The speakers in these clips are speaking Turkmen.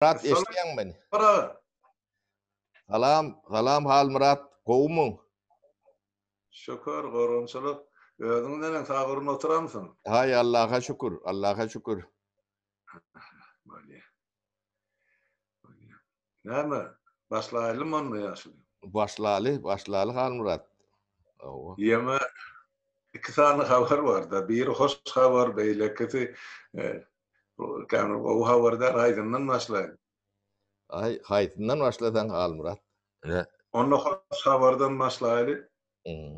Murat eşleyen beni. Para. Salam hal Murat. Kovmun. Şükür, gorunçuluk. Özüňden sagyryn oturamsyň? Hay Allah'a şükür. Allah'a şükür. Böyle. Näme? Başlaýalym onu ýaşy. Başlaly hal Murat. Owa. Ýeme iki sany habar bar da. Bir hoş habar beýlekisi. Käme o habarda aýdyndan başlaýar. Ay haytından başlasan hal Murat. Onu hoş habardan başlaýaly.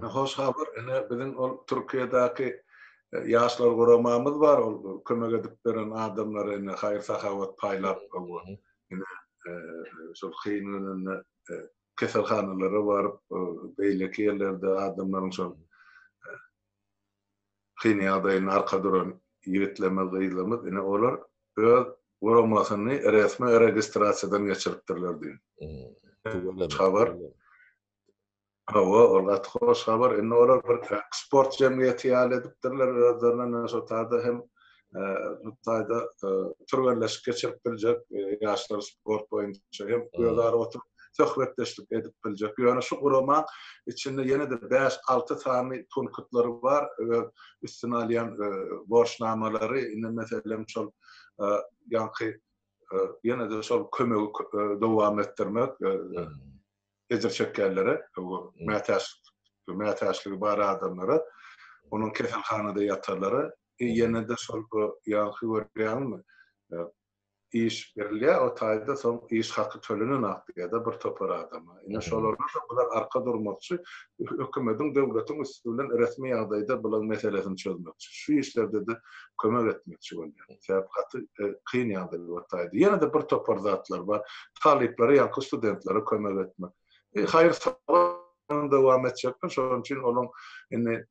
Hoş habar ene biziň ol Türkiýedäki ýaşlar guramamyz bar, ol kömek edip beren adamlar ene haýır sahawat paýlap ene şol hynyny keselhanalary baryp beýleki ýerlerde adamlaryň şol hyny ýagdaýyny arka duran ýigitleme gyýlamy ene olar öz guramasyny resmi registrasiýadan geçiripdirler diýin. Habar Olat hoş haber. Enne olar bir sport jemgyýeti ýaly edipdirler. Özlerine şo taýda hem taýda türgenleşip geçirip biljek ýaşlar sport boýunça hem ýolary oturup söhbetleşip edip biljek. Ýöne şu gurama içinde ýene-de 5-6 sany punktları bar. Üstüne alýan borçnamalary, ine meselem şol ýanky ýene-de şol kömegi dowam etdirmek. Ezer çekkerlere, mätäçligi bar adamlara, onun keselhanada ýatarlara, ýene-de şol ýanky görýärmi? İş berilýär, o taýda soň iş haky tölenen akdyýa-da bir topar adama. Ine şolarna da bular arka durmakçy, hökümetiň, döwletiň üstünden resmi ýagdaýda bular meselesini çözmekçi. Şu işlerde de kömek etmekçi bolýar. Sebäp haty kyn ýagdaý bolýar. Ýene-de bir topar zatlar bar, talyplary ýa-da studentlere kömek etmek. Hayır sağlam devam edecekler. Şoň üçin olaň ene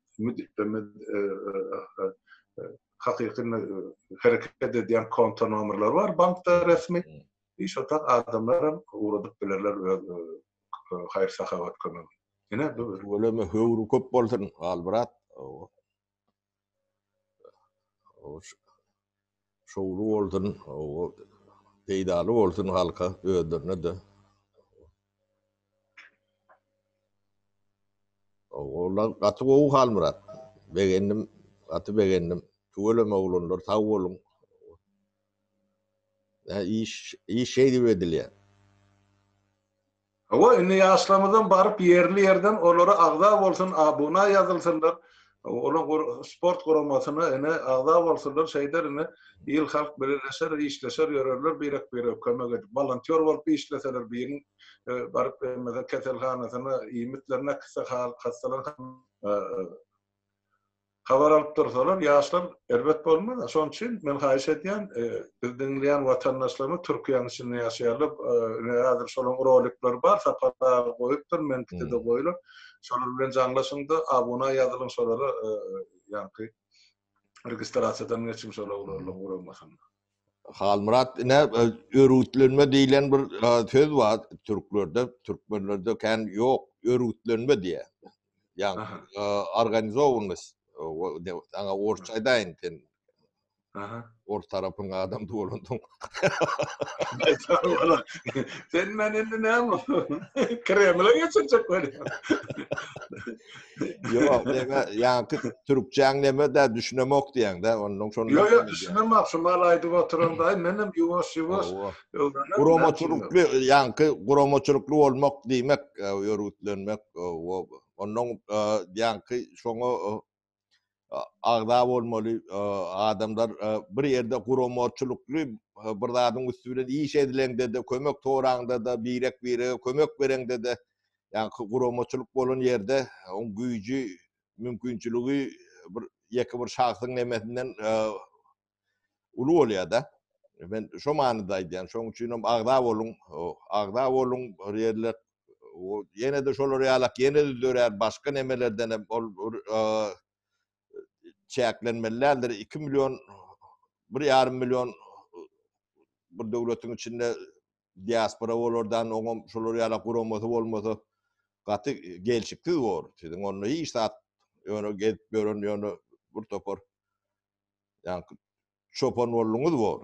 hakykyny hereket edýän konto nomerleri var. Bankda resmi. Şotak adamlar uradyp bilerler hayır sahawat kömegi. Ene Bolemy höwrü köp bolsun Almurat. Şowru bolsun, peýdaly bolsun halka öýdürne de. Oğlan atı oğu hal Murat. Beğendim. Tuğulum oğlunlar, sağ olun. İyi şey diye ediliyor. Ama indi ýaşlamydan baryp yerli yerden olary agda bolsun, abuna ýazylsynlar. Olan sport guramasyna ene agda bolsunlar, şeýder ene ýyl halk birleşer, işleşer, ýörerler, birek kömek edip, volontiýer bolup işleseler, biriň baryp mesela keselhanasyna ýmitlerine kısa hastalar habar alıp dursalar, ýaşlar elbet bolmaz. Şoň üçin men haýyş edýän, biz dinleýän watandaşlarmy Türkiýanyň içinde ýaşaýarlyp, häzir şolaň rolikler bar, sapara goýupdyr, menkide de goýulur. Şolar bilen jaňlaşyňda abuna ýazylyň şolary ýanky registrasiýadan geçip şolar guramasyny. Hal Murat, ne örütlenme diýilen bir söz var Türkmenlerde kan ýok, örütlenme diýe. Yani organize olunmuş. Ana orçaydayn ten. Or tarapyň adam dolandın. Sen men endi näme? Kremle geçecek böyle. Yok, yani Türkçeň näme de düşünemek diýen de, onuň şonu. Yok, düşünemek, şu malaýdy oturanday menem ýuwaş. Guromaçylykly, ýanky guromaçylykly bolmak diýmek, örütlenmek, onuň ýanky şoňa agda bolmaly adamlar bir ýerde guromaçylykly bir zadyň üstüne iş edileňde de kömek toraňda da birek kömek bereňde de ýanky guromaçylyk bolan ýerde oň güýji mümkinçiligi bir ýeke bir şahsyň nemesinden uly bolýar da. Ben şo manyda aýdýan, şoň üçin agda bolun ýerler ýene de şolar ýalak ýene de dörer başga nemelerden çäklenmelerdir. 2 milyon 1,5 milyon bir döwletiň içinde diaspora bolardan oňa şolar ýalak guramasy bolmasa gaty gelşikli bor. Siziň onu hiç saat ýöne gelip gören ýöne bir topar. Yani çopan bolluňyz bor.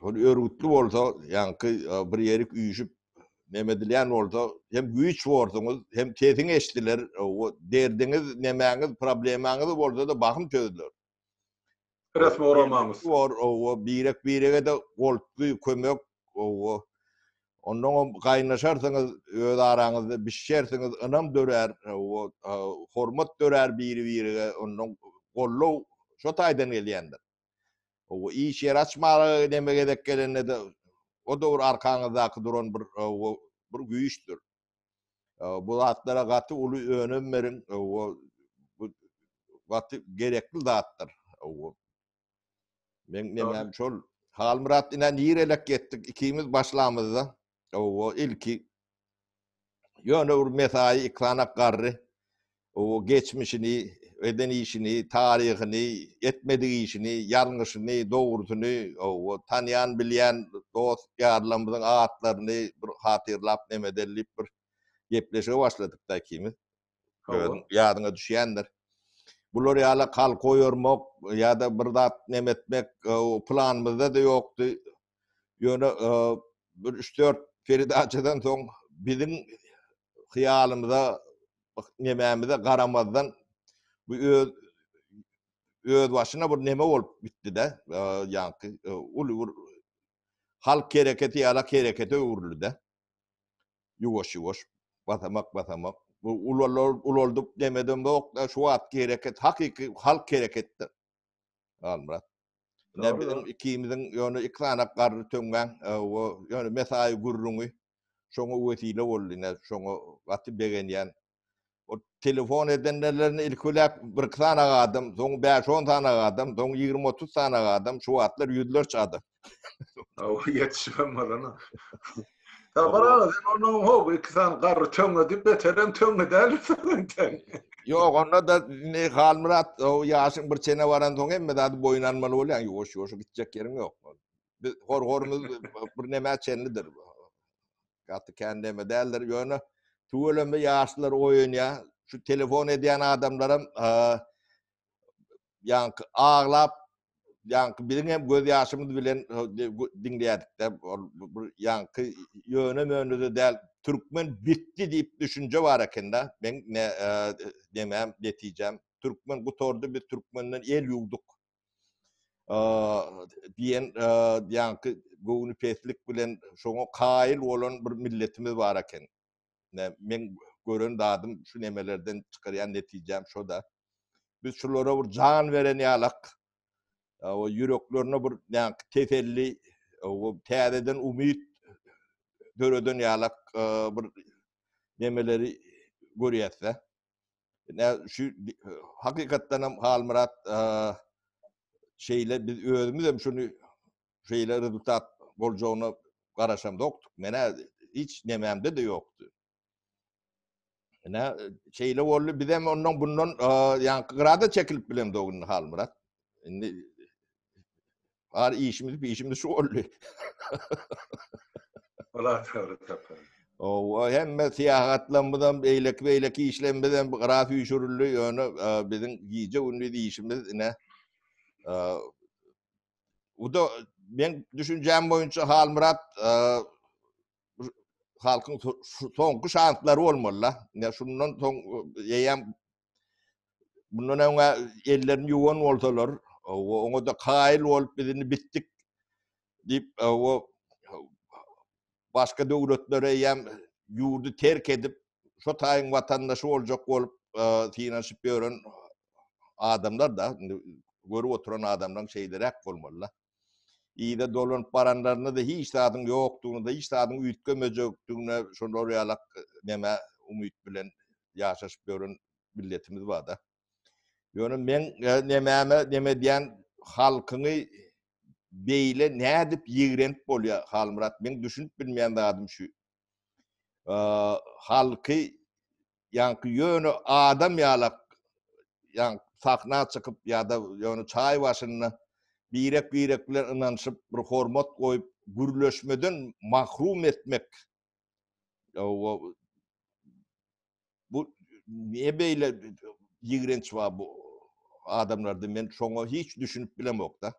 örgütlü bolsa, ýa-ni bir ýerik üýüşüp nemedilen bolsa, hem güýç bordyňyz, hem tesiň eşdiler, o derdiňiz, nemäňiz, problemaňyz bolsa da bakym çözdiler. Resmi uğramamız. O birege de bolupdy kömek, ondan gaýnaşarsyňyz, öz araňyzda bişersiňiz, ynam dörer, hormat dörer biri-birige, ondan gollaw şo taýdan gelýändir. O iş yer açmaly deme gerek gelende de o da arkaňyzdaky duran bir güýçdür. Bu zatlara gaty uly önem beriň, bu gaty gerekli zatdyr. Men nemem şol Halmurat inen ýerelek getdik, ikimiz başlamyzda. Ilki ýöne bir mesai iklanak garry. Geçmişini, eden işini, tarihini, etmediği işini, yanlışını, doğrusunu, tanıyan, bilyen dost yarlarımızın ağıtlarını bir hatırlap, nemedellip bir gepleşe başladık da ikimiz. Yadına düşendir. Bular ýaly kal koýarmak ýa-da bir zat nemetmek planymyzda da ýokdy. Ýöne bir 3-4 Feridaçadan soň biziň hyýalymyza nemämize garamazdan bu öz başyna bir neme bolup bitdi-de, ýa-ni uly halk kereketi ýa-da kerekete öwrüldi-de. Ýuwaş-ýuwaş, basamak. Bu uloldup demeden bok, şu wagt kereket, hakyky halk kereketdir. Almurat. Bizim ikimiziň ýöne iklanak garry töňgen, ýöne mesai gurruňy şoňa wesile boldy, şoňa gaty begenýän. O telefon edenlerlerini ilkulak bir tane adam, soň 5-10 tane adam, soň 20-30 tane adam, şu wagtlar ýüzlerçe adam. Yetişmem bana. Tabara sen onun hob iksan garry töňe dip beterem töňe däl. Ýok, onda da ne Halmurat, ýaşyň bir çene baran soň emme dady boýunlanmaly bolýan, ýoş gitjek ýeriň ýok. Biz hor-horumyz bir näme çenlidir. Gaty kendime däldir ýöne tuğulemde ýaşlar oýunýa, şu telefon edýän adamlarym ýa-ni ağlap, ýa-ni biziň hem göz ýaşymyz bilen dinleýärdik-de, ýa-ni ýöne möňüde däl türkmen bitdi diýip düşünje bar eken-de. Men demem, netijem, türkmen gutordy, biz türkmenden el ýugduk. Diýen ýa-ni gowuny peslik bilen şoňa kaýyl bolan bir milletimiz bar eken. Men gören dadym şu nemelerden çykarýan netijem şo da. Biz şulara bir jan beren ýalak, ýüreklerine bir teselli, täzeden umyt döreden ýalak bir nemeleri görýärse. Şu hakykatdan hem Halmurat şeýle biz özümüz hem şunu şeýle rezultat boljagyna garaşam doktuk. Mene hiç nememde de ýokdy. Şeýle boldy, biz hem ondan bundan ýa-ni grada çekilip bilen dogun Halmurat. Indi işimiz şu boldy. Wala tapar. Hemme siýahatlanmadan beýleki işlenmeden graf ýüşürüldi ýöne biziň giýje ünlü işimiz ine. Bu da men düşünjem boýunça Halmurat halkyň soňky şanslary bolmaly. Şundan soň ýeýem bundan öňe ellerini ýuwan bolsalar, oňa da kaýyl bolup bizini bitdik diýip başga döwletlere ýem ýurdu terk edip şo taýyň watandaşy boljak bolup finansip ýören adamlar da görüp oturan adamlaryň şeýlerek bolmaly. İýde dolanyp baranlaryna da hiç zadyň ýokdugyny da hiç zadyň üýtgemejekdigine şolar ýalak neme umyt bilen ýaşaşyp ýören milletimiz bar da. Ýöne men neme diýen halkyny beýle nädip ýigrenip bolýar Halmurat, men düşünüp bilmeýän zadym şu. Halky ýa-ni ýöne adam ýalak, ýa-ni sahna çykyp ýa-da ýöne çaý başyna birek bilen ynanşyp bir hormat goýup gürleşmeden mahrum etmek. Bu niye beýle ýigrenç bar bu adamlarda, men şoňa hiç düşünüp bilemok da.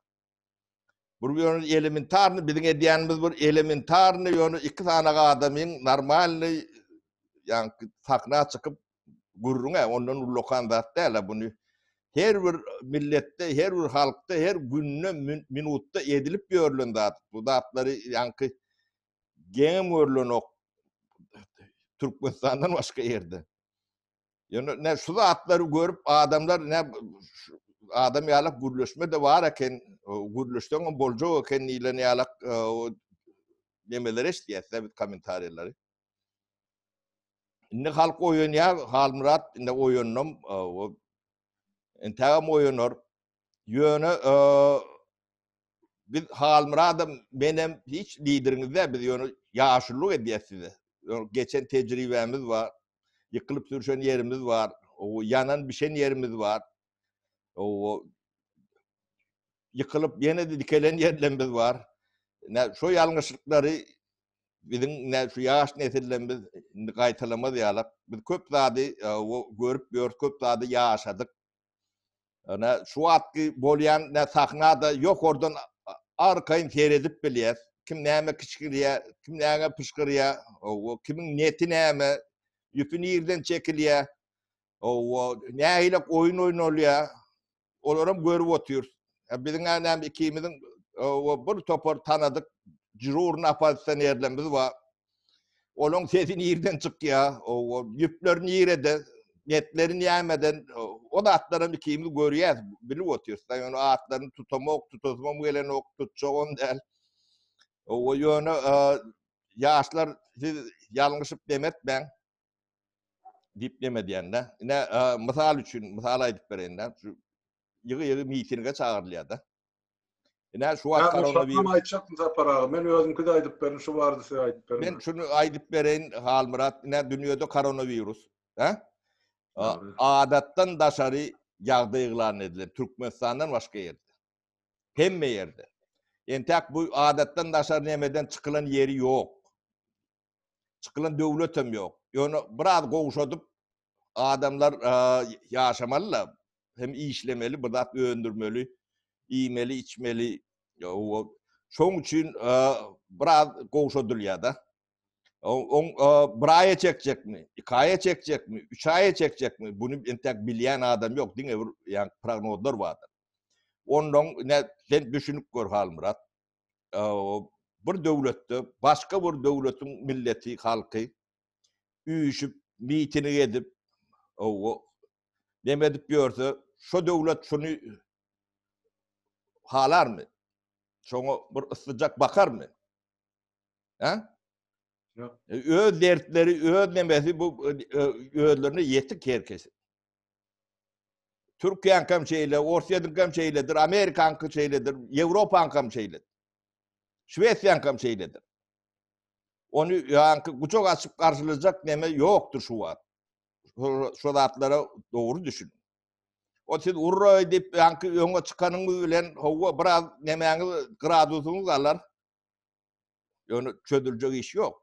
Bu ýöne elementarny biziň edýänimiz bir elementarny ýöne iki tane adamyň normalny ýani takna çykyp gurrunga ondan ulokan zat däl bunu her bir milletde, her bir halkda, her günne minutda edilip ýörlen zat. Bu zatlary ýani geňem görlenok Türkmenistandan başga ýerde. Ýöne ne şu zatlary görüp adamlar ne adam ýalak gürleşme de var eken, gürleşden boljak eken ýylan ýalak nemeler eşdiýär, komentarýalary. Indi halk oýunýar, Halmurat indi oýunnam, entägem oýunor. Ýöne biz Halmurat'ım benim hiç lideriňizde biz ýöne ýaşylyk edýär size. Geçen tejribemiz var. Yıkılıp sürüşen yerimiz var. O yanan bişen yerimiz var. O yıkılıp yine de dikelen yerlerimiz var. Ne şu yanlışlıkları bizim ne şu yaş nesillerimiz kaytalamaz yalak. Biz köp zady o görüp köp zady yaşadık. Ne şu atki bolyan ne sahnada yok oradan arkayın seyredip bilýär. Kim näme kışkırýar, kim näme pışkırýar, o kimin niyeti näme, yüpünü yerden çekilýär. O nähile oyun oynalýar. Olaram görüp otur. Biziň näme ikimiziň o bir topar tanadyk jururun apazystan yerlerimiz var. Olaň sesini yerden çykýar, o yüplerini ýerede, netlerini ýämeden o da atlaryň ikimiz görýär, bilip oturýar. Ýöne atlaryny tutamak, tutazmam gelen ok tutjagam däl. O ýöne ýaşlar siz ýalňyşyp demetmäň. Dip demedýände. Ine mysal üçin, mysal aýdyp berende, şu ýygy mitinge çagyrylýar da. Ine şu wagt koronavirus aýtjakmyň zaparagy. Men özümki de aýdyp berin, şu bardy size aýdyp berin. Men şunu aýdyp bereň Halmurat, ine dünýede koronavirus, adatdan daşary ýagdaý eglan edilir. Türkmenistandan başga ýerde. Hemme ýerde. Entäk bu adatdan daşary nemeden çykylan ýeri ýok. Çykylan döwlet hem ýok. Ýöne biraz gowşadyp adamlar ýaşamalylar. Hem işlemeli, bir zat öndürmeli, iýmeli, içmeli. Şoň üçin biraz gowşadylýar da. Bir aýa çekjekmi, 2 aýa çekjekmi, 3 aýa çekjekmi? Bunu entäk bilýän adam ýok. Diňe bir ýani prognozlar bardyr. Ondan ne sen düşünüp gör Halmurat. Bir döwletde, başga bir döwletiň milleti, halky üýüşüp, mitini edip, demedip ýörse, şu döwlet şunu halarmy? Şoňa bir yslyjak bakarmy? Ýok. Öz dertleri, öz nemesi bu özlerine yetik herkesi. Türkiýan kam şeýle, Orsiýanyň kam şeýledir, Amerikaň kam şeýledir, Ýewropaň kam şeýledir. Şwesiýanyň kam şeýledir. Onu ýani guçak açyp garşylayjak neme ýokdur şu wagt. Şu zatlara dogry düşün. O siz urra edip ýani öňe çykanyňyz bilen howa biraz nemäňiz gradusyňyz alar. Ýöne çödüljek iş ýok.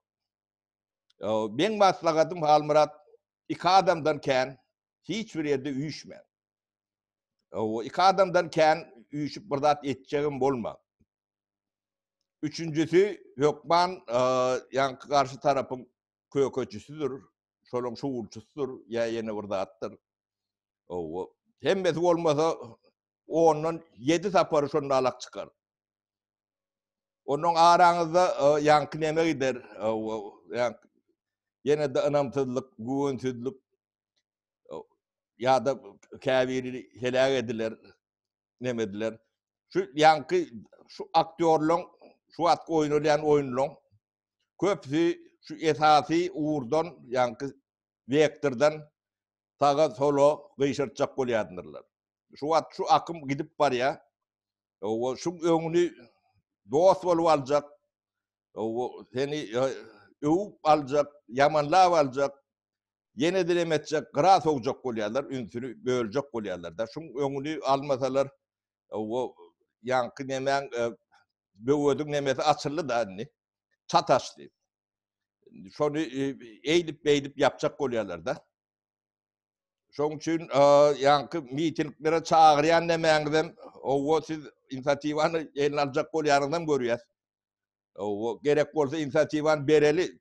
Ben maslahatym Halmurat, 2 adamdan kän hiç bir ýerde üýüşme. O 2 adamdan kän üýüşüp bir zat etjegim bolma. Üçüncüsü Hökman ýani garşy tarapyň kököçüsüdür, şolaň şuwurçusydyr, ýa ýene bir zatdyr. Hemmesi bolmasa ondan 7 sapary şonda alak çykar. Onuň araňyzda ýanky neme gider, ýani ýene de ynamsyzlyk, güwensizlik ýa-da käbiri helak ediler, nemediler. Şu ýanky şu aktyorlaň, şu wagt oýnalýan oýunlaň köpsi şu esasy uğurdan ýanky vektordan taga solo gyşyrtjak bolýardylar. Şu wagt şu akym gidip barýar. Şu öňüni dost bolup aljak. Seni öwüp aljak, yamanlap aljak. Ýene diremetjek, gyra sogjak bolýarlar, ünsüni böljek bolýarlar da. Şu öňüni almasalar, ýanky nemäň böwediň nemesi açyly da anny. Çataşdy. Şonu eýdip ýapjak bolýarlar da. Şoň üçin ýanky mitinglere çagyrýan nämäňizem owo siz inisiatiwany eline aljak bolýanyňdan görýäs. Owo gerek bolsa inisiatiwany bereli.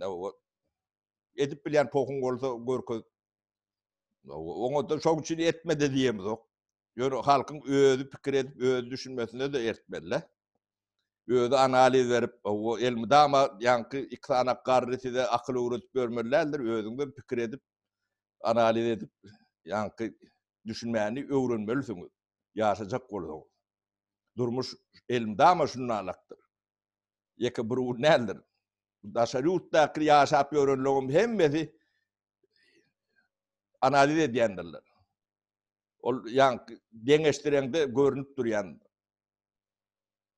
Owo edip bilýän pokun bolsa görkez. Oňa da şoň üçin etmedi diýemiz ok. Ýöne halkyň özü pikir edip özü düşünmesine de ertmeli. Özü analiz berip owo elmidama ýanky iksanak garry size akyl öwretip bermeliler, özüňden pikir edip analiz edip ýanky düşünmäni öwrenmelisiňiz. Ýaşajak bolsaňyz. Durmuş elmidama şunnalakdyr. Ýeke bir nädir? Daşary ýurtdaky ýaşap ýörenlerim hemmesi analiz edýändirler. Ol ýanky deňeşdirende görünüp durýan.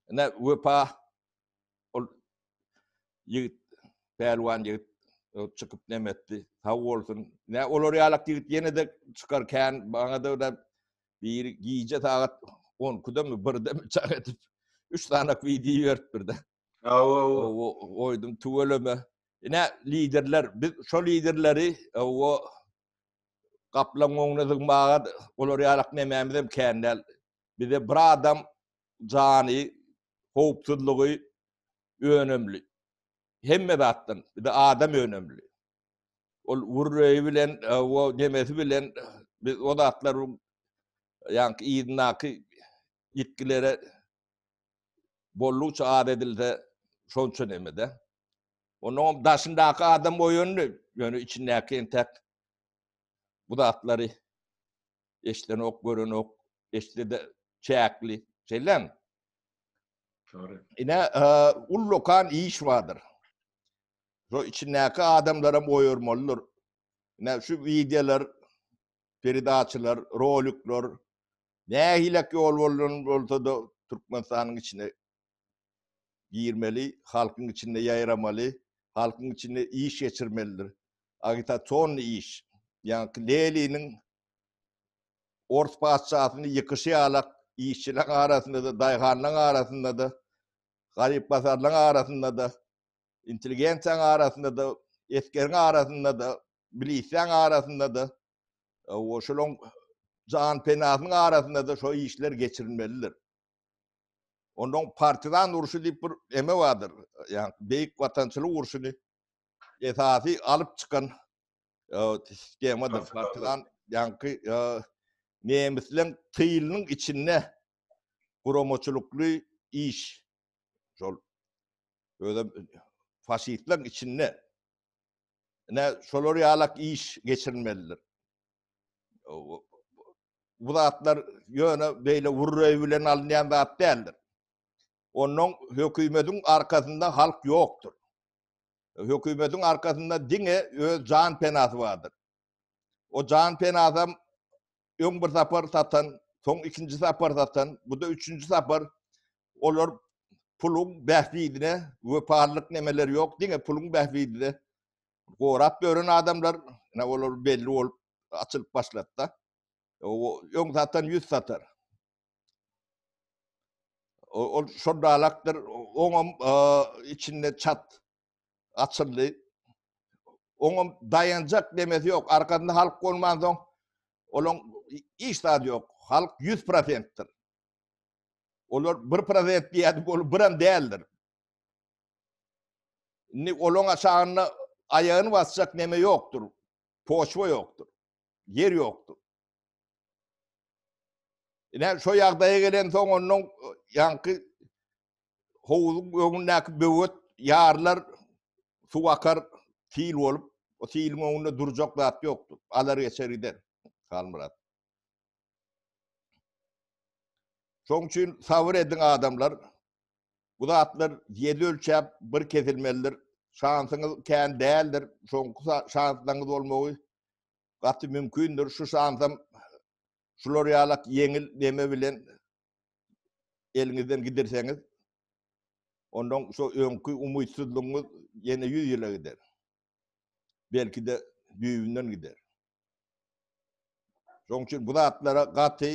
Ne wepa ol ýigit pelwan ýigit çykyp nemetdi. Sag bolsun. Ne olar ýalak ýigit ýene de çykarkan baňa da bir giýje sagat 10-da mı 1-de mi çak edip 3 tanak video berip birde. Oýdum tuweleme. Ne liderler biz şo liderleri o gaplan oňuna zygmaga olar ýalak nämämizem känel. Bize bir adam jany howpsuzlygy önemli. Hemme batdan bir de adam önemli. Ol wurreý bilen o nemesi bilen biz o zatlar ýanky ýynaky ýetkilere bolluç ad edildi şonça nemede. Onuň daşyndaky adam o ýönlü, ýöne içindäki entek bu zatlary eşden ok gören ok, eşde de çäkli şeyler. Ine ullokan iş vardır. So içindäki adamlara moýurmalydyr. Ine şu videolar, peridaçylar, rolikler, nähilek ýol bolsa da Türkmenistanyň içine girmeli, halkyň içinde ýaýramaly, halkyň içinde iş geçirmelidir. Agitasyon iş. Ýani Leliniň Ors paçasyny ýykyşy alak işçiler arasında da, daýhanlaryň arasında da, garyp basarlaryň arasında da, inteligensiýaň arasında da, eskeriň arasında da, bilisiýaň arasında da, oşulaň jan penasynyň arasında da şo işler geçirilmelidir. Onuň partizan uruşy diýip bir eme bardyr. Ýani beýik watançylyk uruşyny esasy alyp çykan sistemadyr. Partizan ýanky nemisleň tyýlynyň içinde guromoçulukly iş. Şol öde faşistleň içinde ne şolar ýalak iş geçirilmelidir. Bu zatlar ýöne beýle wurreý bilen alynýan zat däldir. Onuň hökümetiň arkasynda halk ýokdur. Hökümetiň arkasynda diňe öz jan penasy bardyr. O jan penasam öň bir sapar satan, soň ikinji sapar satan, bu da üçüncü sapar olar puluň bähbidine we parlyk nemeleri ýok diňe puluň bähbidine gorap gören adamlar ne olar belli bolup açylyp başlatdy. O öň satan 100 satar. O şondalakdyr, oňam içinde çat açyldy. Oňam dayanjak demesi ýok. Arkasynda halk bolman soň olaň iş zady ýok. Halk 100%'tir. Olar 1% diýär bolup biram däldir. Ni olaň aşagyna aýagyny basjak neme ýokdur. Poşwa ýokdur. Yer ýokdur. Ine şo ýagdaýa gelen soň onuň ýanky howuzyň öňündäki böwet ýarlar suw akar fiil bolup, o fiiliň öňünde durjak zat ýokdur. Alar geçer gider. Kalmyrat. Şoň üçin sabır edin adamlar. Bu zatlar ýedi ölçäp bir kesilmelidir. Şansyňyz kän däldir. Şoňky şanslaryňyz bolmagy gaty mümkindir. Şu şansam şular ýalak yeňil deme bilen eliňizden giderseňiz, ondan şo öňkü umytsuzlygyňyz ýene 100 ýyla gider. Belki de düýünden gider. Şoň üçin bu zatlara gaty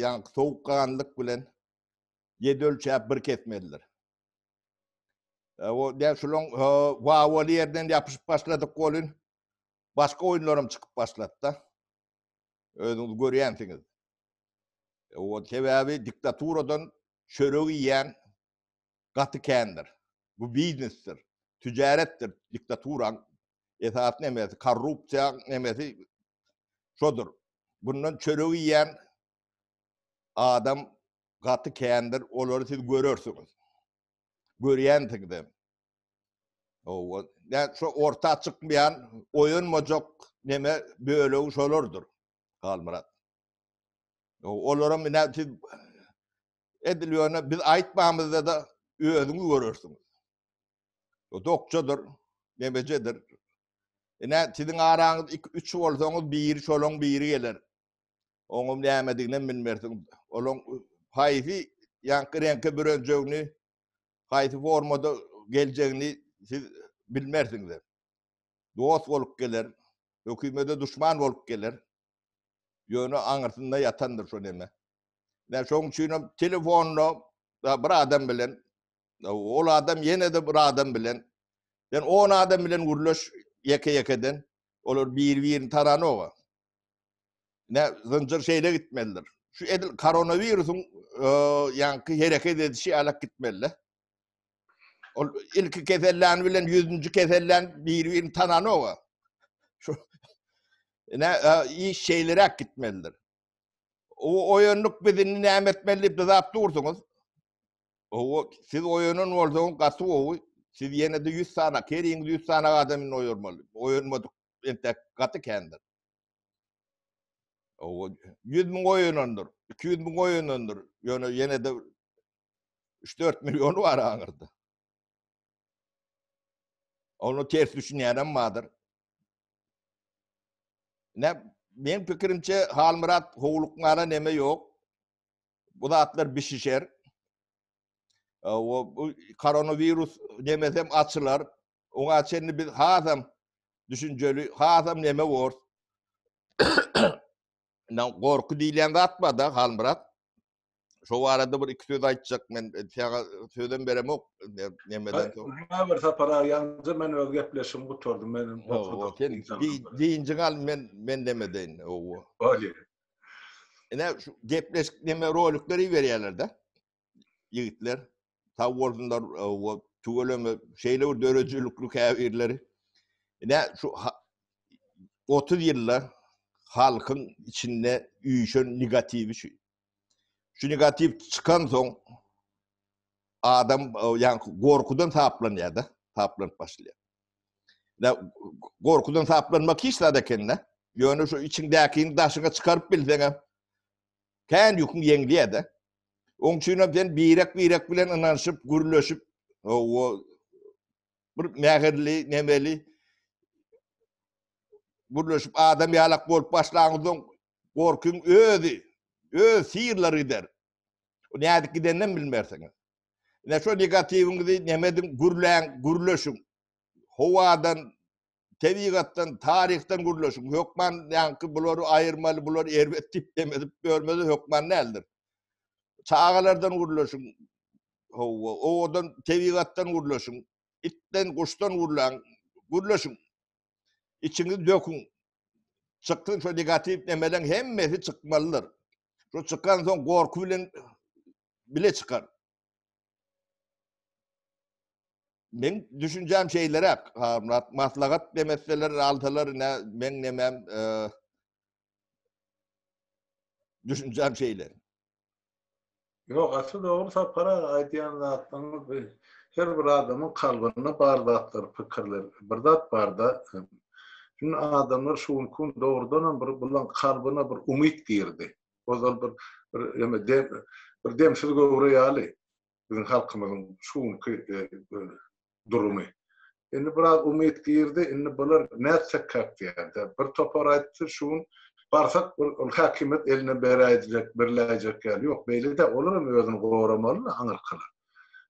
ýani sowukkanlyk bilen ýedi ölçäp bir kesmelidir. O däl şolaň wawaly ýerden ýapyşyp başladyk bolun başga oýunlarym çykyp başlatdy. Özüňiz görýänsiňiz. O sebäbi diktaturadan çöregi ýen gaty kändir. Bu biznesdir, tüjaretdir diktaturan esas nemesi, korrupsiya nemesi şodur. Bundan çöregi ýen adam gaty kändir, olary siz görörsüňiz. Görýänsiňiz. O ya şu orta çykmaýan oýun mojok neme bölegi şolardyr. Galmurat. Olara mine siz ediliyorna biz aýtmamyzda da özüňiz görürsüňiz. O dokçadır, nemecedir. Ine sizin araňyz 2-3 bolsaňyz biri şolaň biri geler. Oňum nämedigine bilmersiň. Olaň haýsy ýanky renke bürünjegini, haýsy formada geljegini siz bilmersiňiz. Dost bolup geler, hökümete düşman bolup geler. Ýöne aňyrsynda ýatandyr şo neme. Näme şoň üçin telefonla bir adam bilen, ol adam ýene de bir adam bilen, ben 10 adam bilen gürleş ýeke-ýekeden, olar bir-birini taranoga. Ne zınjyr şeýle gitmelidir. Şu edil koronawirusyň ýanky hereket edişi alak gitmeli. Ol ilki kesellän bilen 100-nji kesellän bir-birini tananoga. Şu ne iş şeýlere gitmelidir. O oýunluk bizni näme etmeli diýip zap dursunuz. O siz oýunun bolsaňyz gasy owy, siz ýene de 100 sana, keriň 100 sana adamyny oýurmaly. Oýunmadyk entek gaty kändir. O 100.000 oýunundur, 200.000 oýunundur. Ýene de 3-4 milyonu var aňyrda. Onu ters düşünýärem bardyr. Ne men pikirimçe Halmurat howluklara neme ýok. Bu zatlar bişişer. O koronavirus nemesem açylar. Oňa çenli biz hazam düşünjeli, hazam neme bor. Gorku diýilen zatmada Halmurat. Şo arada bir iki söz aýtjak men sözden beremok nemeden soň. Bir sapara ýanjy men öz gepleşim guturdum menin. Diýinjiň al men demedeň. Öyle. Ene şu gepleşik neme rolikleri berýärler-de. Ýigitler taw bolsunlar o tügeleme şeýle dörejülükli käbirleri. Ene şu 30 ýyllar halkyň içinde üýşen negatiwi şu. Şu negativ çıkan soň adam ýa gorkudan taplanýar-da, taplanyp başlaýar. Gorkudan taplanmak hiç da ekenne. Ýöne şu içindäkini daşyňa çykaryp bilseňem, kän ýüküň ýeňliýär-de. Oň üçin ben birek bilen ynanyşyp, gürleşip, o bir mäherli, nemeli gürleşip adam ýalak bolup başlangyň gorkuň öz sirleri gider. O nädik gidenden bilmersiňiz. Ne şu negatiwiňizi nemedin gürleşiň. Howadan, tebigatdan, tarihten gürleşiň. Hökman ýanky bulary aýyrmaly, bular erbetip demedip görmeli hökman nädir? Çağalardan gürleşiň. Owadan, tebigatdan gürleşiň. Itten, guşdan gürleşiň. İçiňiz dökün. Çykdyň şu negativ nemeden hemmesi çykmalydyr. Şu çıkan soň gorku bilen bile çıkar. Men düşünjäm şeýlere maslahat demesler altalar men nemem düşünjäm şeýler. Yok, asıl doğru sapara aýdýan zatlaryň her bir adamyň kalbyna bar zatlar, pikirler. Bir zat barda, şunu adamlar şunkun doğrudan bir bulan kalbyna bir umyt girdi. O zaman bir demsiz göwre ýaly. Bizim halkymyzyň şunky durumy. Indi biraz umyt girdi, indi bular näçe kapýardy. Bir topar aýtdy şun barsak ol hakimet eline beräýjek, birläjek ýaly. Ýok, beýle de olarmy özüni gowramaly, aňyrkylar.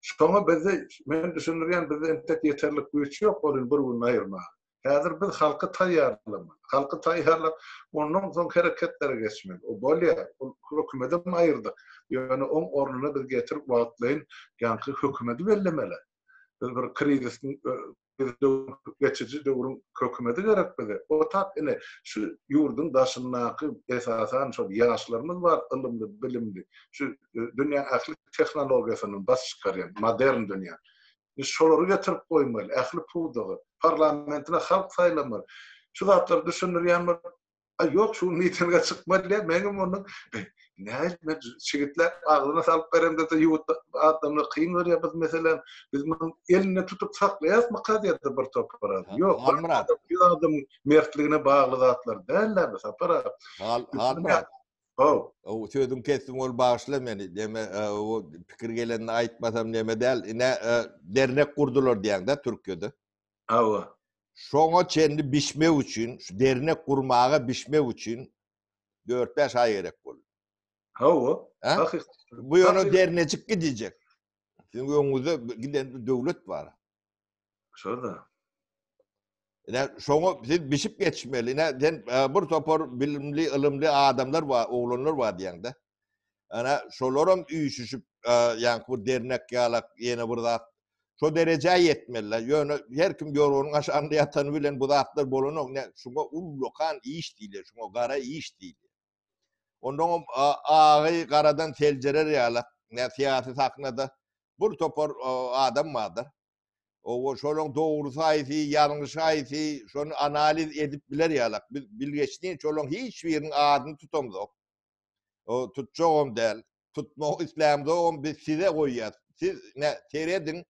Şoňa bizi men düşünýän bizi entek ýeterlik güýç ýok, olyň bir gün aýyrma. Häzir biz halky taýýarlama. Halky taýýarlap, ondan soň hereketlere geçmeli. O bolýa, hökümetim aýyrdy. Ýöne oň ornuny biz getirip wagtlaýyn, ýanky hökümeti bellemeli. Bir krizisden geçici döwrüň hökümeti gerekmedi. O tap ene şu ýurdun daşyndaky esasan şol ýaşlarymyz bar, ilmli, bilimli. Şu dünýä ähli tehnologiýasyny bas çykarýan modern dünýä. Biz şolary getirip goýmaly. Ähli puwdygy, parlamentine halk saýlamaly. Şu zatlar düşünürýänler. Yok şu mitinge çykmaly. Meňem onuň näme men şigitler aglyna salyp berende de ýurt adamly kyn berýär biz meselen biz munyň eline tutup saklaýasmy kadýatda bir topara. Yok, bir adam mertligine bagly zatlar däller biz apara. Halmrat. O sözüm kestim ol bağışla meni. Deme o pikir gelenini aýtmasam neme däl. Ine dernek kurdular diýende Türkiýede. Awa. Şoňa çendi biçmek üçin, şu dernek kurmaga biçmek üçin 4-5 ay gerek boldy. Hawa. Bu ýöne dernecik gidijek. Sizin öňüňizde giden döwlet bar. Şurada. Ine şoňa siz biçip geçmeli. Ine den bir topar bilimli, ilmli adamlar bar, oglanlar bar diýende. Ana şolaram üýüşüp ýa-ni bu dernek ýalak ýene bir zat şo derejä ýetmeliler. Ýöne her kim ýorugyny aşanda ýatany bilen bu zatlar bolanok ne şoňa ullokan iş diýler, şoňa gara iş diýler. Ondan agy garadan teljerer ýalak, ne siýasy saknada bir topar adam bardyr. O şolaň dogry saýsy, ýalňyş saýsy, şonu analiz edip biler ýalak. Biz bilgeçdiň şolaň hiç biriň adyny tutamzok. O tutjagam däl. Tutmak islämde on biz size goýýar. Siz ne teredin?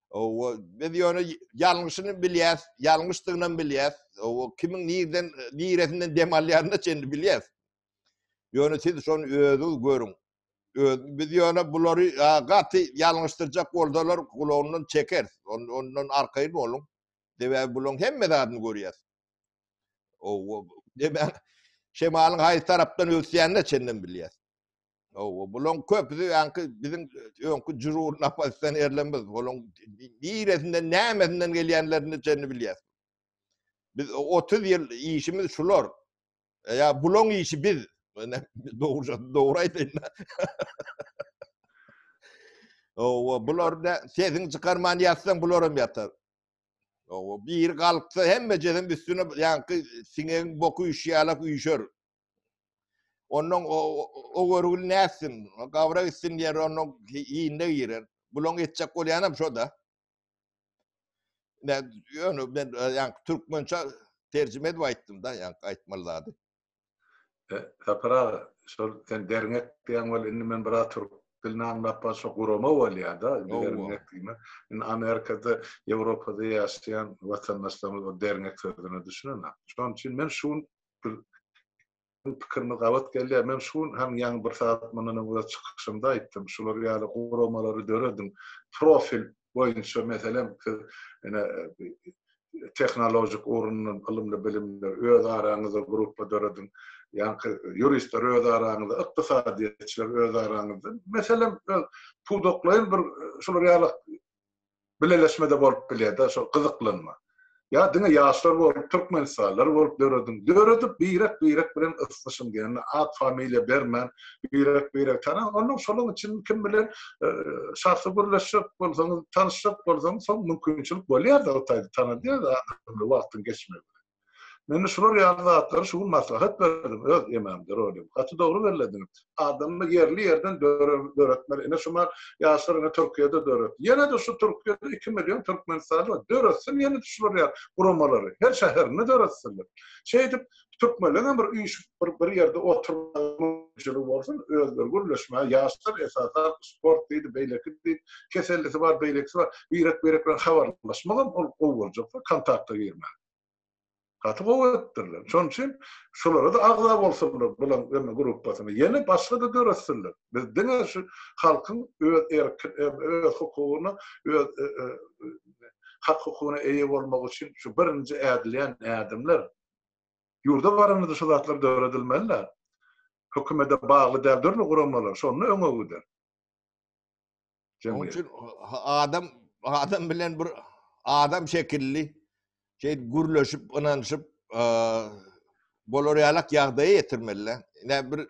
O biz ýöne ýalňyşyny bilýäs, ýalňyşdygyny bilýäs. O kimiň niresinden demalýaryny çendi bilýäs. Ýöne siz şonu özüňiz görüň. Biz ýöne bulary gaty ýalňyşdyrjak bolsalar gulagyny çeker. Ondan arkaýyn bolun. Debe bulun hemme zadyny görýär. O debe şemalyň haýy tarapdan ösýänine çenden bilýär. O bulun köpüsi ýanky bizim öňkü jurur napasdan erlenmez. Bulun niresinden nämesinden gelýänlerini çenden bilýär. Biz 30 ýyl işimiz şular. Ya bulun işi biz doğru aýtyn. O bular da seziň çykarman ýatsaň bularam ýatar. O bir galyksa hemme jeden üstüne ýanky siňeň boku üşýalak üýşür. Onun o görgül näsin? Gawra gitsin diýer onun ýyňda girer. Bulan etjek bolýanam şoda. Ne ýöne ben ýanky türkmençe terjime edip aýtdym da, ýanky aýtmalady. Tapara şol sen dernek diýen bol indi men bir türk dilini anlap başa gurama bolýar da. Dernek diýme. In Amerikada, Ýewropada ýaşaýan watandaşlarymyz o dernek sözüni düşünýär. Şoň üçin men şu pikirni gawat gelýär. Men şu hem ýa bir saat mundan öňe çykyşymda aýtdym. Şular ýaly guramalary döredim. Profil boýunça meselen ene tehnolojik orunun ilmli bilimler öz araňyzda gruppa döredim. Ýa-ni juristler öz araňyzda, ykdysadyýetçiler öz araňyzda. Meselen puwdoklaýyn bir şular ýaly bileleşmede bolup bilýär-de, şol gyzyklanma. Ya diňe ýaşlar bolup, türkmenistanylar bolup döredip birek bilen yslaşym diýen, ad familiýa bermän, birek tanan. Onuň şolaň için kim bilen şahsy birleşip bolsaňyz, tanyşyp bolsaňyz, şol mümkinçilik bolýar-da o taýda tanadýar-da wagtyň geçmegi. Men şular ýaly şu maslahat berdim, öz emamda rolim. Gaty dogry berledim. Adammy yerli ýerden döretmer. Ene şumar ýaşlar ene Türkiýede döret. Ýene de şu Türkiýede 2 million türkmenistanyň var. Döretsin ýene şular ýaly guramalary. Her şäherni döretsinler. Şeýdip türkmenlerden bir üýş bir ýerde oturmagyny bolsun, özler gürleşme, ýaşlar esasen sport diýdi, beýleki diýdi, kesellisi bar, beýlekisi bar. Birek bilen habarlaşmadan ol boljak, kontakta girme. Gaty gowatdyrlar. Şoň üçin şolara da agza bolsunlar bilen emme gruppasyny. Ýene başga da döretsinler. Biz diňe şu halkyň öz hukugyna, öz hak hukugyna eýe bolmak üçin şu birinji ädilýän ädimler ýurda baranyny şu zatlar döredilmeliler. Hökümete bagly däwdirli guramalar, şonu öňe gider. Onun için adam bilen bir adam şekilli gürleşip, ınanışıp bolorýalak ýagdaýa ýetirmeliler. Ne bir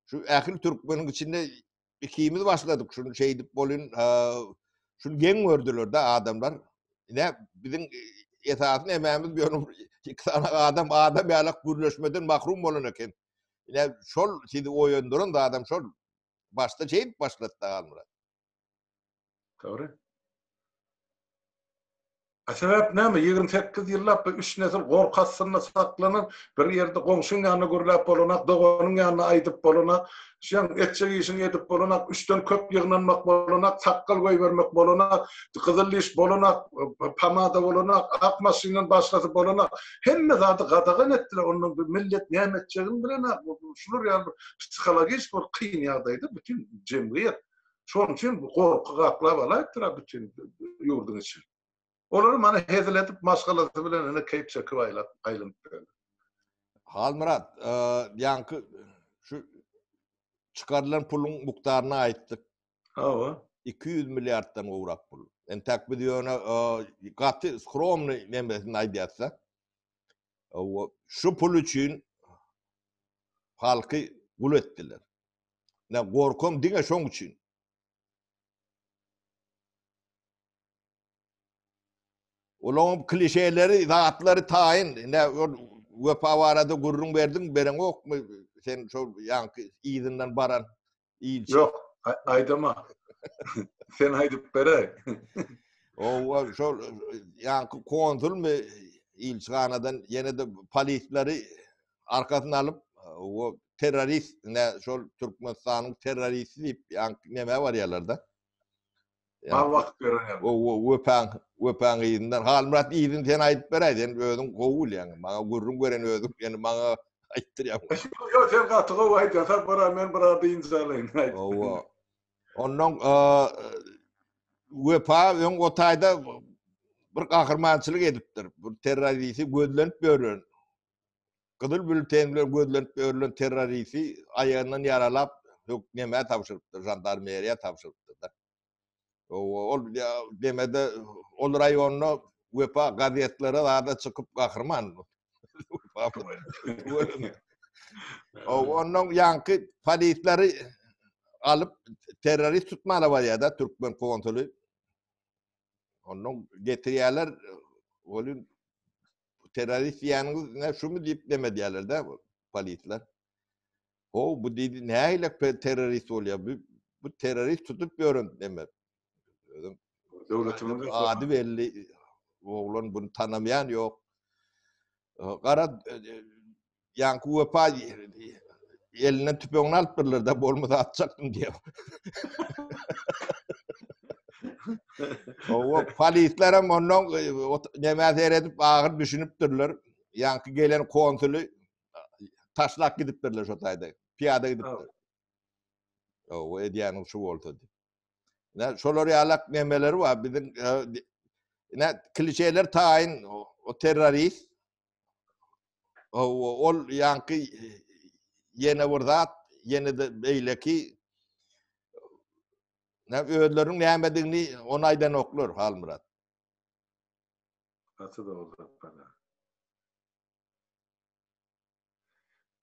şu ähli türkmeniň içinde ikimiz başladyk şunu edip bolun şunu geň gördüler da adamlar. Ne bizim esasın emämiz bir iki tane adam ýalak gürleşmeden mahrum bolan eken. Ne şol sizi oýandyryn da adam şol başta çeyip başlatdy almyra. Doğru. Sebäp näme? 28 ýyllap üç nesil gorkasyna saklanan bir ýerde goňşuň ýanyna gürläp bolanak, doganyň ýanyna aýdyp bolanak, şeň etçek işini edip bolanak, üçden köp ýygnanmak bolanak, sakkal goý bermek bolanak, gyzyl iş bolanak, pamada bolanak, ak maşynyň başlasy bolanak. Hemme zady gadagan etdiler. Onuň millet näme etjegini bilenak. Şular ýaly psikologik bir kyn ýagdaýda bütün jemgyýet. Şoň üçin gorky gaklap alaýdylar bütün ýurdun içi. Olary mana heziletip maşgalasy bilen ene keyip çekip aýlanıp berdi. Halmurat, ýanky şu çıkarılan pulun muktarına aittik. Hawa. 200 milyardan uğrak pul. Entek bir diýene gaty skromny nemesini aýdýatsa, şu pul üçin halky gul etdiler. Ne gorkom diňe şoň üçin. Olaň klişeleri, zatlary taýin, ne wepa barada gurrun berdiň, beren okmy? Sen şol ýanky izinden baran iýilçi. Yok, aýdama. Sen aýdyp berä. O şol ýanky konsulmy iýilçiganadan ýene de polisleri arkasyna alyp o terrorist ne şol Türkmenistanyň terroristi diýip ýanky neme bar ýalarda. Mal wagt gören. O wepaň izinden Halmurat izin sen aýdyp beräýsin, özüň gowul ýaňy. Maňa gurrun gören özüm, ýani maňa aýtdyrýar. Yo, sen gaty gowy aýdýan, bara men bir adyň salaýyn. O ondan wepa öň otaýda bir gahyrmançylyk edipdir. Bu terroristi gözlenip görün. Gyzyl bülten bilen gözlenip görülen terroristi aýagyndan ýaralap, neme tapşyrypdyr, jandarmeriýa tapşyrypdyr da. Ol demede ol raýonyna wepa gazetlere da çykyp gahyrman. Ondan ýanky polisleri alıp terörist tutmaly barýa da Türkmen konsulu. Ondan getirýärler, olun terörist ýanyňyz ne şumy diýip demediýärler da polisler. Bu diýdi näýle terörist bolýar? Bu terörist tutup görün demek. Döwletimiz ady belli. Oglan bunu tanamayan ýok. Gara ýanky wepa eline tüpeňini alyp birler da bolmasa atjakdym diýip. O polisler hem ondan neme seyredip ağır düşünüpdirler. Ýanky gelen konsuly taşlak gidipdirler şo taýda. Piyada gidipdir. O edýäniň şu boldy. Ne şolar ýalak nemeleri var. Bizim ne klişeler taýin o terrorist. Ol ýanky ýene bir zat, ýene de beýleki ne özleriň nämedigini onaýdan oklar Halmurat. Atı da oldu bana.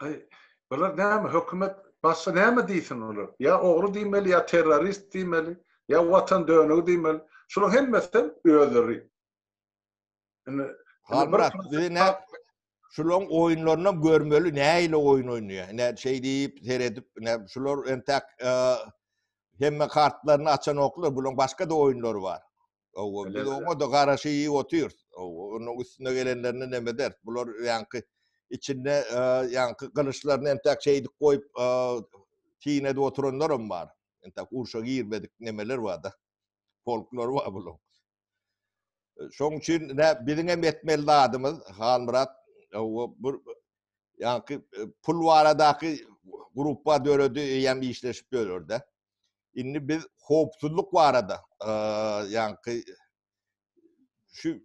Ay, bular näme hökümet başga näme diýsin olar? Ya ogry diýmeli, ya terrorist diýmeli, ya watan dönügi diýmeli. Şolar hemmesi özleri. Halmurat, ne şulan oýunlaryna görmeli, näýle oýun oýnaýar? Ne şey diýip, seredip, ne şular entek hemme kartlaryny açan oklar, bulan başga da oýunlary bar. Biz oňa da garaşy otyr. Onuň üstüne gelenlerine neme der? Bular ýanky içinde ýanky gylyçlaryny entek şeydik goýup tiýnede oturanlar bar. Entek urşa girmedik nemeler bar da. Folklor bar bulan. Şoň üçin biziň hem etmeli adymyz Halmurat, ýanky pul baradaky gruppa döredi hem işleşip görürde. Indi biz hopsuzluk barada ýanky şu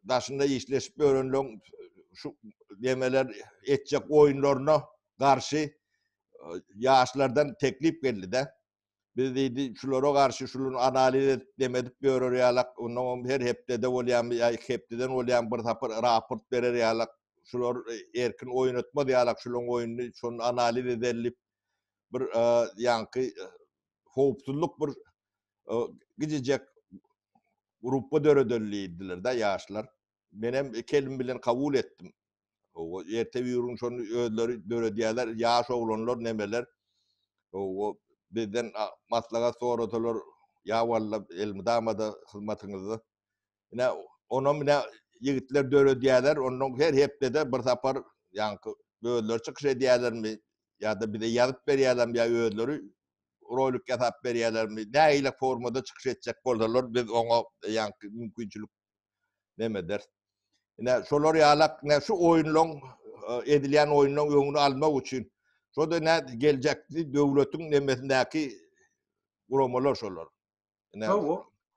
daşynda işleşip görülen şu demeler etjek oýunlaryna garşy ýaşlardan teklip geldi de. Biz diýdi şulara garşy şulun analiz edip demedip görýärler. Ondan her hepde de bolýan ýa hepdeden bolýan bir tapyr raport berýärler. Şular erkin oýun etmedýärler, şulun oýuny şonu analiz edilip bir ýanky hopsuzluk bir gidecek gruppa döredelliydiler da yaşlar. Benim kelim bilen kabul ettim. O erte yürün şonu ödleri dörediyalar, yaş oğlanlar nemeler. O bizden maslaga soratalar, ya valla elmidamada hizmetinizi. Yine onun bile yigitler dörediyalar, onun her hepte de bir sapar yankı ödler çıkış ediyalar mi? Ya da bir de yazıp veriyalar ya ödleri rolük yazıp veriyalar mı? Ne ile formada çıkış edecek bolsalar biz ona yankı mümkünçülük demeder. Yine şolar yalak ne şu oyunlan edilen oyunlan öňüni almak üçin şo da ne gelecekdi döwletiň nemesindäki guramalar şolar. Yine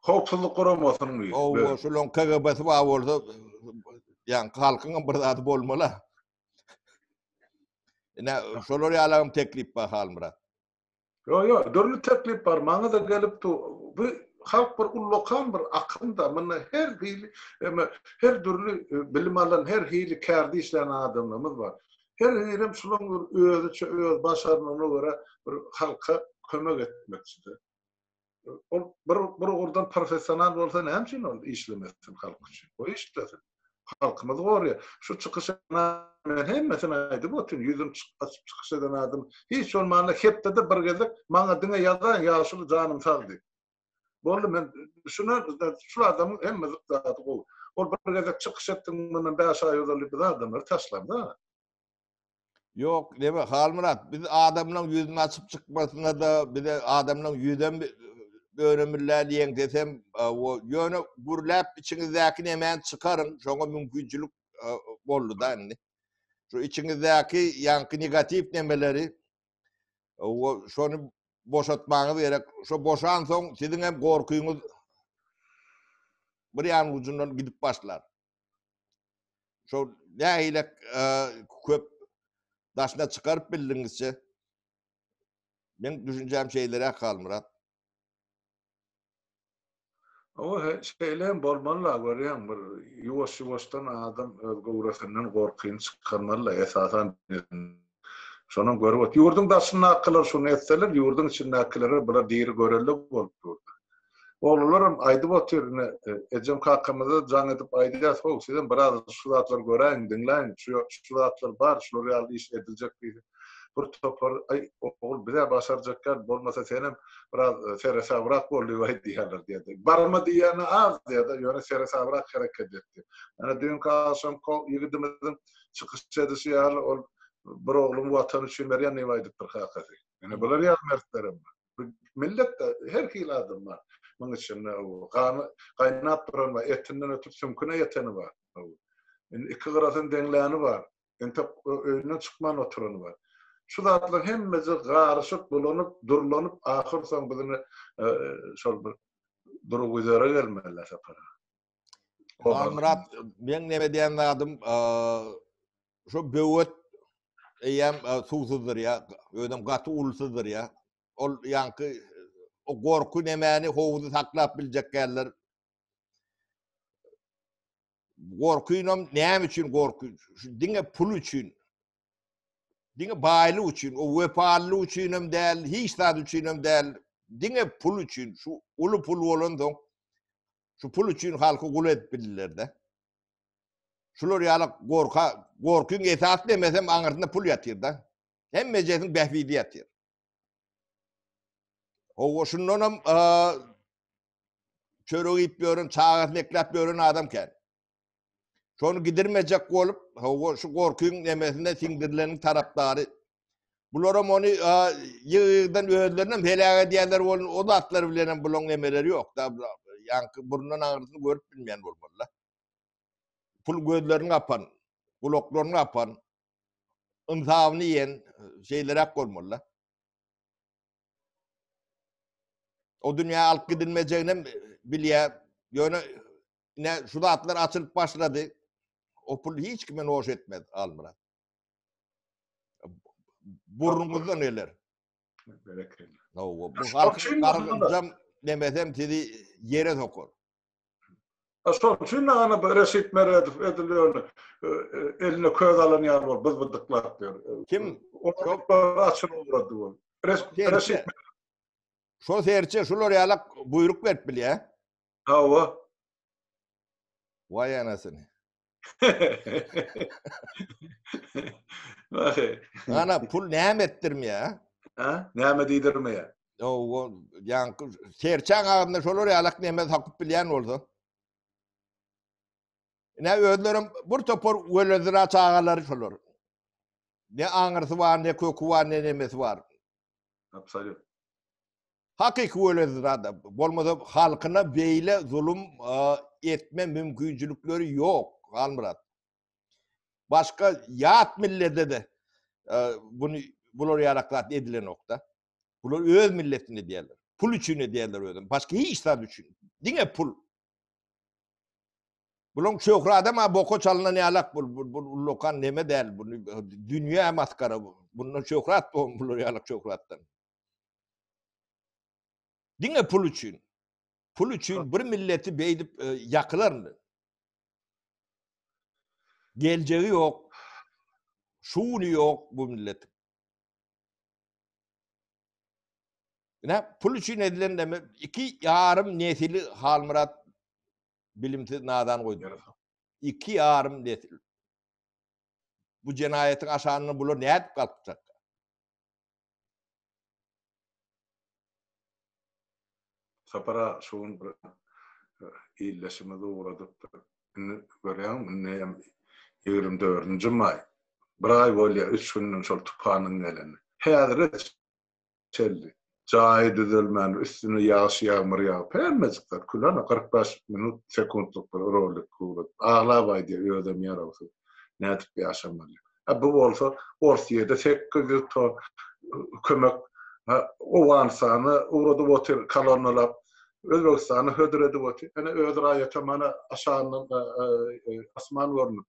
Howpsuzlyk guramasynyň o şolon KGB'si var bolsa yani halkyň bir zady bolmala. Yine şolar ýalagym teklip bar halmyra. Yo, dörlü teklip bar. Maňa da gelip bu halk bir ullokan bir akımda mana her hili her türlü bilim alan her hili kärdi işleyen adamlarımız var. Her hilim şulun öz başarmana göre bir halka kömek etmekçidir. Bir oradan profesyonel bolsa näçin ol işlemesin halk üçin. O işlesin. Halkymyz gorýar. Şu çykyşyna men hemmesini aýdyp oturýan, ýüzüm çykyş eden adam hiç olmanda hepde de bir gezek maňa diňe ýazan ýaşyl janym saldy. Boldy men şu adamın hemmesi zady gowy. Ol bir gezek çykyş etdiň menden 5 aý özellik bir adamlar taşlanda. Yok, deme Halmurat, biz adamlaryň ýüzüni açyp çykmasyna da bir de adamlaryň ýüzünden öğrenmirler diyen desem o yönü gurlap içinizdeki hemen çıkarın. Şoňa mümkinçilik boldy da indi. Şu içinizdeki yankı negatif nemeleri o şonu boşaltmaňyz gerek. Şu boşan soň siziň hem gorkuýuňyz bir ýan ucundan gidip başlar. Şu nähile köp daşna çıkarıp bildiňizçe men düşünjäm şeýlere Halmurat. O şeylen bolmalylar görýän bir ýuwaş-ýuwaşdan adam öz gowrasynyň gorkyn çykanmaly esasan şonuň görüp ýurdun daşyny aklylar şonu etseler ýurdun içindäkileri bular diýeri görellik bolup durdy. Oğullarım aýdyp oturýar ejem kakymyza jan edip aýdýar soň sizin biraz şu zatlar göräň dinläň şu zatlar bar şular ýaly iş ediljek diýdi. Bir topar oğul bize başaracaklar bolmasa senem biraz seresabrak boldy diýerler diýdi. Barma diýeni az diýdi, ýöne seresabrak hareket etdi. Ana dün kaşam ýigidimiň çykyş edişi ýaly ol bir oglum watan üçin berýän näme aýdyp bir hakysy. Ene bular ýa mertlerim. Millet her hili adam var. Maňa şeň gaýnap duran we etinden ötüp sümküne ýeteni bar. Iki gyrasyn deňläni bar. Ente öýüne çykman oturany bar. Şu zatlar hemmesi garşyk bolanyp, durlanyp, ahir soň bizini şol bir durup üzere gelmeler separa. Halmurat, men näme diýen adam şu böwet eýem suwsuzdyr ýa, ödem gaty ulsudyr ýa. Ol ýanky o gorku nämäni howuzy saklap biljekler. Gorkuýnam näme üçin gorku? Şu diňe pul üçin. Diňe baýly üçin, o wepaly üçin hem däl, hiç zat üçin hem däl. Diňe pul üçin, şu uly pul bolandyň. Şu pul üçin halky gul edip bildiler de. Şular ýaly gorkuň esas demesem aňyrtynda pul ýatyr da. Hemme jesiň behwidi ýatyr. O şundan hem çörek ýören, çağat neklap ýören adam ken. Şonu gidirmejek bolup, şu gorkuň nemesinde siňdirleriň tarapdary. Bularam onu ýygydan özlerinem helage diýenler bolun, o zatlar bilen bulan nemeleri ýok da. Ýanky burundan aňyrtyny görüp bilmeýän bolmalylar. Pul gözlerini kapan, kulaklarını kapan, ınsavını yiyen şeylere koymalılar. O dünya alıp gidilmeyeceğini bilye, yine şu zatlar açılıp başladı. O pul hiç kimin hoş etmez Almırat. Burnumuzdan öler. Bu halkın karıncam demesem sizi yere sokar. Aslında şundan ana resit meredif ediliyor. Eline köz alan yer var. Biz bıdıklar diyor. Kim? Onu açın uğradı bu. Resit. Şu serçe, şular yalak buyruk verip bile. Ha o. Vay anasını. Ana pul näme etdirmeye? Ha? Näme diýdirmeye? O yankı serçan ağında şolar ýalak näme takyp bilýän bolsa. Ne özlerim bir topor welezdira çağalary şolar. Ne aňyrsy bar, ne kökü bar, ne nemesi bar. Absolut. Hakiki welezdira bolmasa halkyna beýle zulüm etme mümkinçilikleri yok. Galmurat. Başka ýat millete de bunu bular ýaraklat edilen nokta. Bular öz milletini diýerler. Pul üçin diýerler özüm. Başka hiç işler üçin. Diňe pul. Bular şöhret adam boko çalınan ýalak bu lokan neme däl bunu dünýä maskara bu. Bunun şöhret bular ýalak şöhretden. Diňe pul üçin. Pul üçin bir milleti beýdip ýakylar. Geleceği yok. Şuunu yok bu millet. Ne pul için edilen de iki yarım nesili Halmurat bilimsiz nadan koydu. İki yarım nesil. Bu cenayetin aşağını bulur ne edip kalkacak? Sapara şuun iyilleşime de uğradık. Görüyorum ne 24. may. Bir ay bolýar 3 günden şol tupanyň geleni. Häzir çeldi. Jaý düzelmän, üstüne ýaş ýağmur ýaýp, hermezikler kulana 45 minut sekundluk bir rolik kurup. Ağlabaý diýip ödem ýaralsy. Nädip ýaşamaly. Bu bolsa Orsiýede 800 ton kömek o wansany urady botyr kolonnalap Özbekistany hödüredi boty. Ene ödür aýata mana aşağından asman görnüp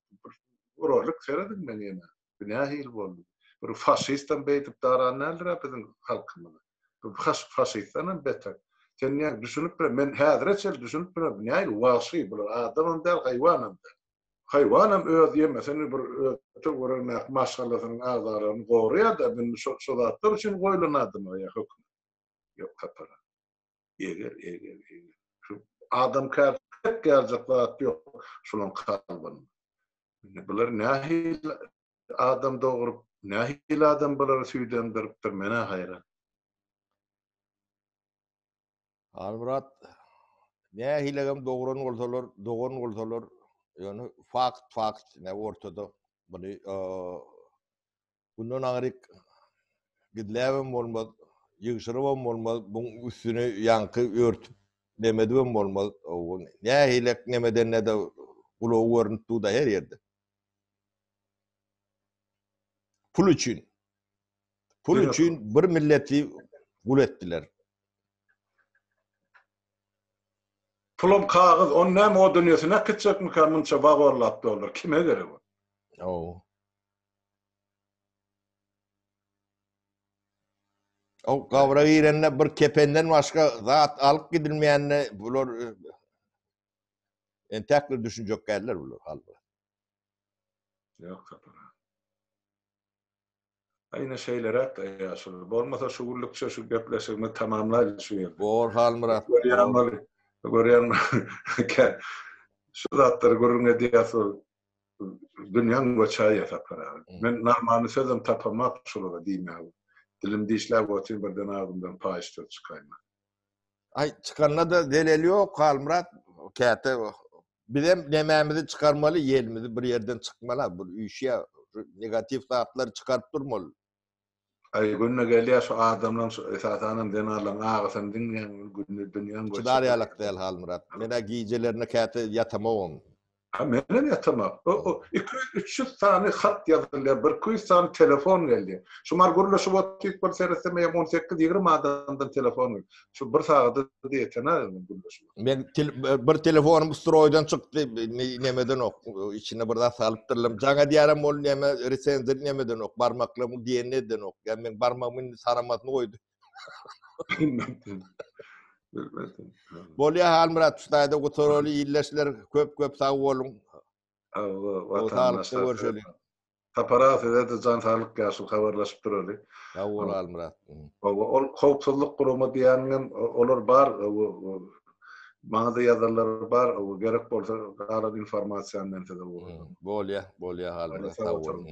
rolik seredik men ýene. Bu nähil boldy. Bir faşistan beýtip daranlar bizim halkymyza. Bu faşistdan beter. Sen ýa düşünüp men häzirçe düşünüp nähil wahşy bular adamam däl haýwanam. Haýwanam öz ýemesen bir töwürmek maşgallasynyň azaryn gorýar da ben şu zatlar üçin goýlanadym ýa hökm. Ýok tapara. Eger şu adam kärt geljek zat ýok şulan kalban. Bular nähil adam doğurup nähil adam bular süýdendiripdir mene haýran. Halmurat nähilegem doğuran bolsalar ýöne fakt ne ortada bunu bundan agyryk gidläbem bolmaz, ýygşyrabam bolmaz, buň üstüne ýankı örtüp demedibem bolmaz. Nähilek nemeden ne de ulu görnüpdi da her ýerde. Pul üçin bir milleti gul etdiler. Pulum kağız, on näme o dünýäsine kitjekmi munça bagorlap dolar. Kime gerek bu? O gawra girenne bir kependen başka zat alıp gidilmeýänne bular entekli düşünjek geldiler bular halbuki. Ýok tapara. Aýna şeýler hep ýaşaly. Bolmasa şu gullukça şu gepleşigini tamamlaýdy şu ýerde. Bor Halmurat. Görýän şu zatlar görüňe diýäsi dünýäň goçaýy tapara. Men narmany sözüm tapamak şolara diýmä. Dilim diýişläp otyr birden ağzymdan paýşdyr çykaýma. Ay çıkanna da delil yok Halmurat. Käte bizim nemämizi çıkarmaly, ýelimizi bir yerden çykmaly. Bu üýşe negativ zatlar çıkarıp durmaly. Ay günne gelýär şu adamlaryň şu esatanam denalan ağasyn dinleýän günne dünýäň goçaýy. Çydar ýalak däl Halmurat. Mene giýjelerine käte ýatamam. Ha menen ýatamam. O 200-300 tane hat ýazylýar, 100 tane telefon geldi. Şumar gurulşyp otýyk bir sereseme 18-20 adamdan telefon. Şu bir sagada diýetene gurulşyp. Men bir telefonum ustroýdan çykdy, nemeden ok, içine bir zat salypdyrlym. Jaňa diýärem bol neme resenzer nemeden ok, barmaklamy diýeneden ok. Yani men barmagymyň saramatyny goýdy. Bolýa Halmurat şuýda gotoraly ýyllaşlar köp sag bolun. Vatandaşlar. Taparat edip jan sağlyk ýaşy habarlaşyp durýar. Sag bol Halmurat. Ol howpsuzlyk gurumy diýenden olar bar bana da yazarlar bar, o gerek bolsa galan informasiýany men size Bolýa, bolýa halda. Sağ ol.